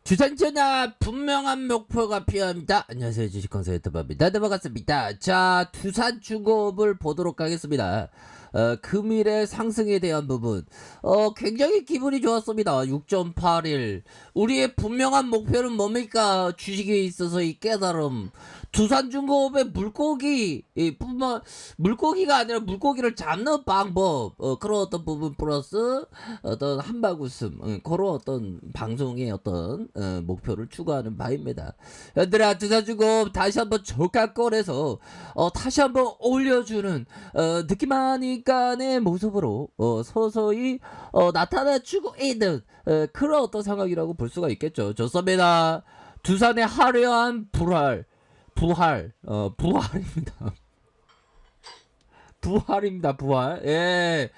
주산전화 분명한 목표가 필요합니다. 안녕하세요. 주식kon설 유튜버입니다. 네, 반갑습니다. 자, 두산중공업을 보도록 하겠습니다. 금일의 상승에 대한 부분 굉장히 기분이 좋았습니다. 6.81 우리의 분명한 목표는 뭡니까? 주식에 있어서 이 깨달음. 두산중공업의 뿐만 물고기가 아니라 물고기를 잡는 방법, 그런 어떤 부분 플러스 어떤 한바구음, 그런 어떤 방송의 어떤 목표를 추구하는 바입니다. 얘들아, 두산중공업 다시 한번 저가권에서 다시 한번 올려주는 느낌하니까의 모습으로 서서히 나타나주고 있는 그런 어떤 상황이라고 볼 수가 있겠죠. 좋습니다. 두산의 화려한 부활입니다. 부활입니다. 부활. 예.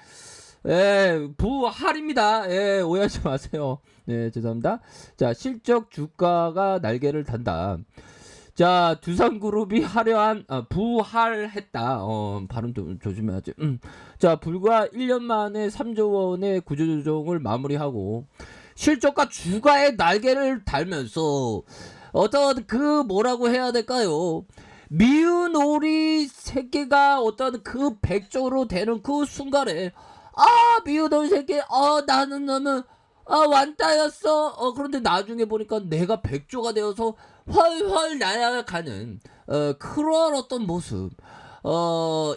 예, 부활입니다. 예, 오해하지 마세요. 네, 죄송합니다. 자, 실적 주가가 날개를 단다. 자, 두산그룹이 화려한 부활했다. 발음 좀 조심해야지. 자, 불과 1년 만에 3조 원의 구조조정을 마무리하고 실적과 주가의 날개를 달면서 어떤 그 뭐라고 해야 될까요? 미운 오리 새끼가 어떤 그 백조로 되는 그 순간에 미운 오리 새끼 나는 너무 완따였어. 그런데 나중에 보니까 내가 백조가 되어서 훨훨 날아가는 그런 어떤 모습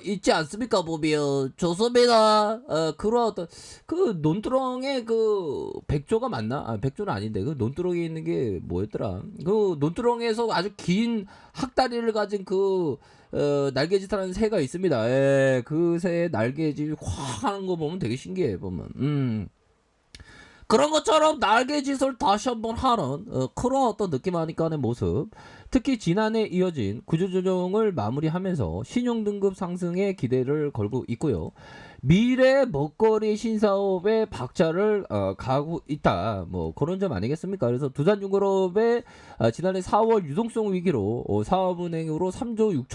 있지 않습니까? 보면 좋습니다. 그런 어떤 그 논두렁에 그 백조가 맞나? 백조는 아닌데 그 논두렁에 있는 게 뭐였더라? 그 논두렁에서 아주 긴 학다리를 가진 그 날개짓하는 새가 있습니다. 예, 그 새의 날개짓 확 하는 거 보면 되게 신기해 보면. 그런 것처럼 날개짓을 다시 한번 하는 그런 어떤 느낌하니까의 모습. 특히 지난해 이어진 구조조정을 마무리하면서 신용등급 상승에 기대를 걸고 있고요. 미래 먹거리 신사업에 박차를 가고 있다. 뭐 그런 점 아니겠습니까? 그래서 두산중공업의 지난해 4월 유동성 위기로 사업은행으로 3조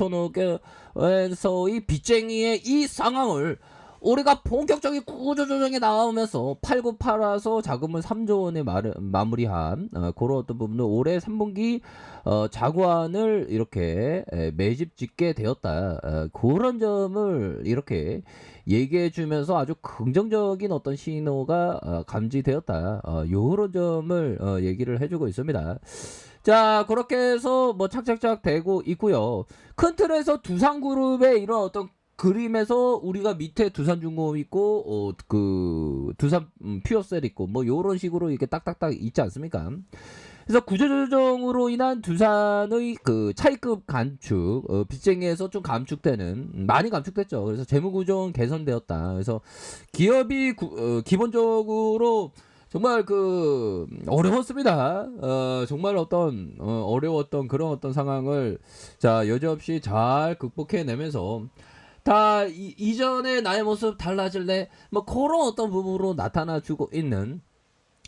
6천억에서의 빚쟁이의 이 상황을 올해가 본격적인 구조조정에 나오면서 팔고 팔아서 자금을 3조 원에 마무리한 그런 어떤 부분은 올해 3분기 자구안을 이렇게 매집 짓게 되었다. 그런 점을 이렇게 얘기해 주면서 아주 긍정적인 어떤 신호가 감지되었다. 요런 점을 얘기를 해주고 있습니다. 자, 그렇게 해서 뭐 착착착 되고 있고요. 큰 틀에서 두산그룹의 이런 어떤 그림에서 우리가 밑에 두산중공업 있고 그 두산 퓨어셀 있고 뭐 요런 식으로 이렇게 딱딱딱 있지 않습니까? 그래서 구조조정으로 인한 두산의 그 차익급 감축, 빚쟁이에서 좀 감축되는, 많이 감축됐죠. 그래서 재무구조는 개선되었다. 그래서 기업이 기본적으로 정말 그 어려웠습니다. 정말 어떤 어려웠던 그런 어떤 상황을 자 여지없이 잘 극복해내면서 다 이전의 나의 모습 달라질래 뭐 그런 어떤 부분으로 나타나주고 있는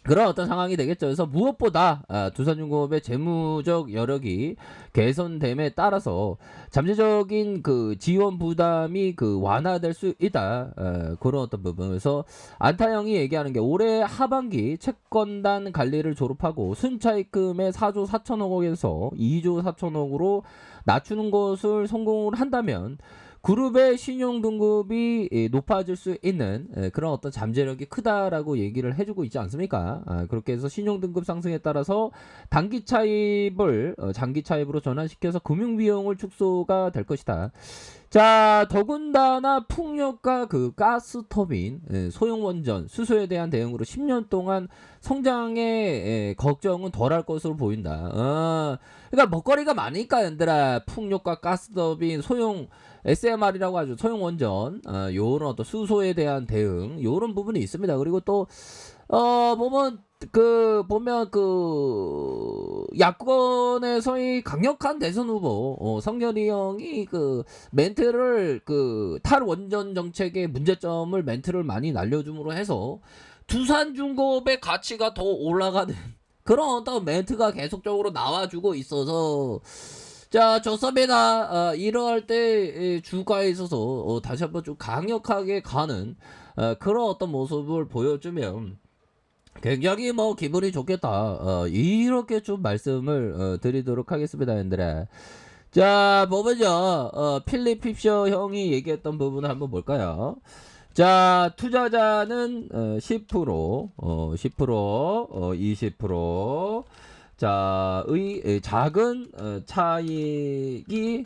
그런 어떤 상황이 되겠죠. 그래서 무엇보다 두산중공업의 재무적 여력이 개선됨에 따라서 잠재적인 그 지원 부담이 그 완화될 수 있다. 그런 어떤 부분. 그래서 안타영이 얘기하는 게 올해 하반기 채권단 관리를 졸업하고 순차입금의 4조 4천억 원에서 2조 4천억으로 낮추는 것을 성공을 한다면 그룹의 신용 등급이 높아질 수 있는 그런 어떤 잠재력이 크다라고 얘기를 해주고 있지 않습니까? 그렇게 해서 신용 등급 상승에 따라서 단기 차입을 장기 차입으로 전환시켜서 금융 비용을 축소가 될 것이다. 자, 더군다나 풍력과 그 가스터빈, 소형 원전, 수소에 대한 대응으로 10년 동안 성장의 걱정은 덜할 것으로 보인다. 그러니까 먹거리가 많으니까 얘들아 풍력과 가스터빈, 소형 SMR이라고 하죠. 소형 원전, 요런 어떤 수소에 대한 대응, 요런 부분이 있습니다. 그리고 또 보면 그 야권에서의 강력한 대선 후보 성렬이 형이 그 멘트를 그 탈원전 정책의 문제점을 멘트를 많이 날려줌으로 해서 두산중공업의 가치가 더 올라가는 그런 어떤 멘트가 계속적으로 나와주고 있어서 자, 좋습니다. 이러할 때 주가에 있어서 다시 한번 좀 강력하게 가는 그런 어떤 모습을 보여주면 굉장히 뭐 기분이 좋겠다. 이렇게 좀 말씀을 드리도록 하겠습니다, 여러분들. 자, 보면요. 필립 핍셔 형이 얘기했던 부분을 한번 볼까요? 자, 투자자는 10%, 20%, 자, 작은 차익이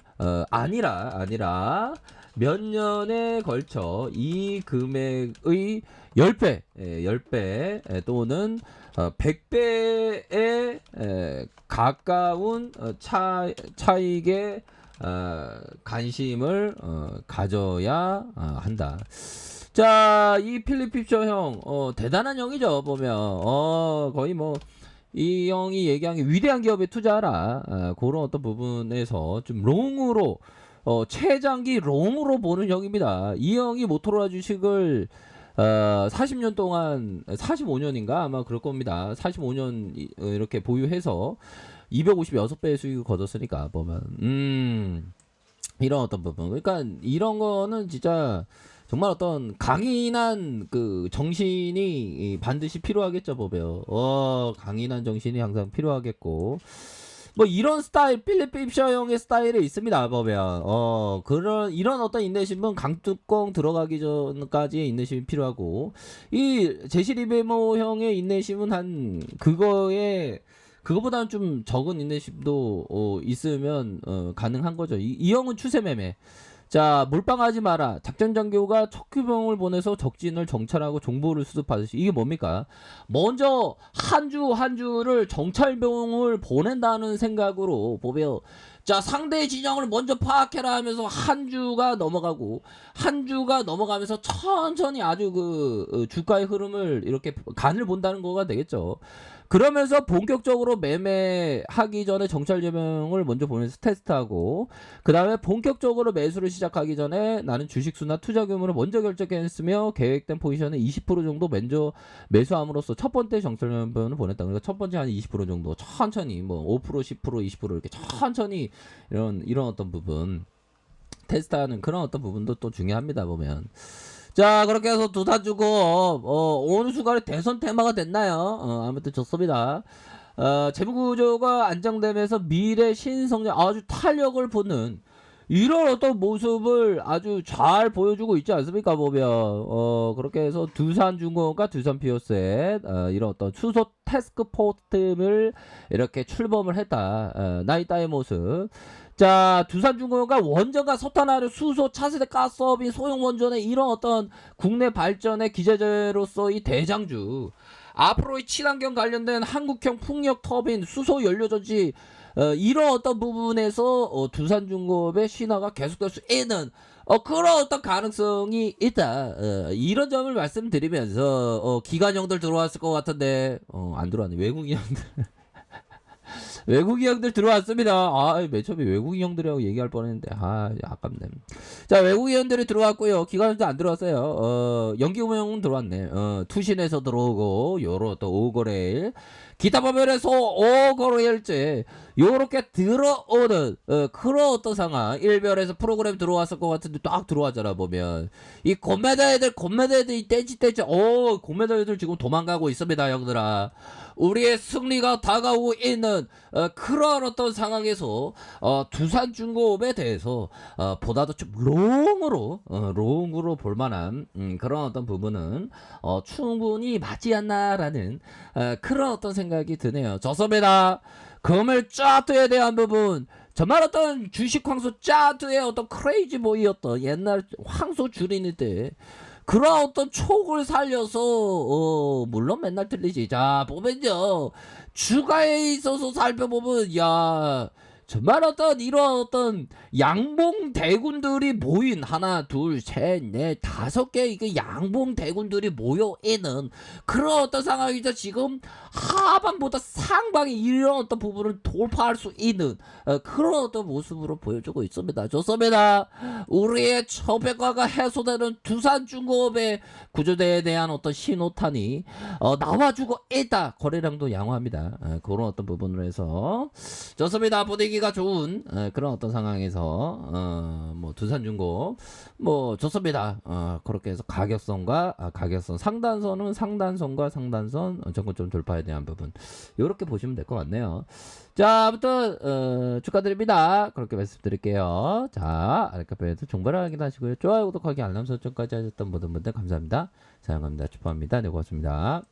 아니라 몇 년에 걸쳐 이 금액의 10배, 10배 또는 100배에 가까운 차익에 관심을 가져야 한다. 자, 이 필립 핍셔 형, 대단한 형이죠, 보면. 거의 뭐, 이 형이 얘기한 게 위대한 기업에 투자하라. 그런 어떤 부분에서 좀 롱으로, 최장기 롱으로 보는 형입니다. 이 형이 모토로라 주식을 40년 동안, 45년인가? 아마 그럴 겁니다. 45년 이렇게 보유해서 256배의 수익을 거뒀으니까, 보면. 이런 어떤 부분. 그러니까 이런 거는 진짜 정말 어떤 강인한 그 정신이 반드시 필요하겠죠, 보면. 강인한 정신이 항상 필요하겠고. 뭐 이런 스타일, 필립 핍셔 형의 스타일에 있습니다, 보면. 이런 어떤 인내심은 강뚜껑 들어가기 전까지의 인내심이 필요하고, 이 제시 리베모 형의 인내심은 그거보다는 좀 적은 인내심도 있으면 가능한 거죠. 이 형은 추세 매매. 자, 몰빵하지 마라. 작전 장교가 척추병을 보내서 적진을 정찰하고 정보를 수습하듯이. 이게 뭡니까? 먼저 한 주를 정찰병을 보낸다는 생각으로 보면, 자, 상대 진영을 먼저 파악해라 하면서 한 주가 넘어가면서 천천히 아주 주가의 흐름을 이렇게 간을 본다는 거가 되겠죠. 그러면서 본격적으로 매매하기 전에 정찰 제명을 먼저 보면서 테스트하고, 그 다음에 본격적으로 매수를 시작하기 전에 나는 주식수나 투자 규모를 먼저 결정했으며 계획된 포지션에 20% 정도 먼저 매수함으로써 첫 번째 정찰 제명을 보냈다. 그러니까 첫 번째 한 20% 정도 천천히 뭐 5%, 10%, 20% 이렇게 천천히 이런 어떤 부분 테스트하는 그런 어떤 부분도 또 중요합니다, 보면. 자, 그렇게 해서 두산 주고 어느 순간에 대선 테마가 됐나요? 아무튼 좋습니다. 재무구조가 안정되면서 미래 신성장 아주 탄력을 보는 이런 어떤 모습을 아주 잘 보여주고 있지 않습니까, 보면. 그렇게 해서 두산중공업과 두산피오셋 이런 어떤 수소 태스크포스를 이렇게 출범을 했다. 나이따의 모습. 자, 두산중공업과 원전과 석탄화력, 수소, 차세대 가스업인 소형 원전의 이런 어떤 국내 발전의 기재재로서의 대장주. 앞으로의 친환경 관련된 한국형 풍력 터빈, 수소 연료전지 이런 어떤 부분에서 두산중공업의 신화가 계속될 수 있는 그런 어떤 가능성이 있다. 이런 점을 말씀드리면서 기관형들 들어왔을 것 같은데 안 들어왔네. 외국인 형들. 외국인 형들 들어왔습니다. 맨 처음에 외국인 형들이라고 얘기할 뻔했는데 아깝네. 자, 외국인 형들이 들어왔고요. 기관형도 안 들어왔어요. 연기금융은 들어왔네. 투신에서 들어오고 요런 또 오거레일 기타 법인에서 오거레일제 요렇게 들어오는 그런 어떤 상황. 일별에서 프로그램 들어왔을 것 같은데 딱 들어왔잖아, 보면. 이 곰매다 애들이 떼지 곰매다 애들 지금 도망가고 있습니다, 형들아. 우리의 승리가 다가오고 있는 그런 어떤 상황에서 두산중공업에 대해서 보다도 좀 롱으로 볼만한 그런 어떤 부분은 충분히 맞지 않나라는 그런 어떤 생각이 드네요. 좋습니다. 금일 차트에 대한 부분 정말 어떤 주식 황소 차트의 어떤 크레이지 보이였던 옛날 황소 줄이는 때 그런 어떤 촉을 살려서 물론 맨날 틀리지. 자, 보면요, 주가에 있어서 살펴보면 정말 이런 어떤 양봉 대군들이 모인 하나, 둘, 셋, 넷, 5개 이게 양봉 대군들이 모여 있는 그런 어떤 상황이죠. 지금 하반보다 상방이 이런 어떤 부분을 돌파할 수 있는 그런 어떤 모습으로 보여주고 있습니다. 좋습니다. 우리의 처백과가 해소되는 두산중공업의 구조대에 대한 어떤 신호탄이 나와주고 있다. 거래량도 양호합니다. 그런 어떤 부분으로 해서 좋습니다. 분위기 되기가 좋은 그런 어떤 상황에서 뭐 두산중공 뭐 좋습니다. 그렇게 해서 가격선 상단선은 상단선과 상단선 정고점 돌파에 대한 부분 이렇게 보시면 될 것 같네요. 자, 아무튼 축하드립니다. 그렇게 말씀드릴게요. 자, 알카페에서 정보를 확인하시고요. 좋아요, 구독하기, 알람 설정까지 하셨던 모든 분들 감사합니다. 사랑합니다. 축하합니다. 네, 고맙습니다.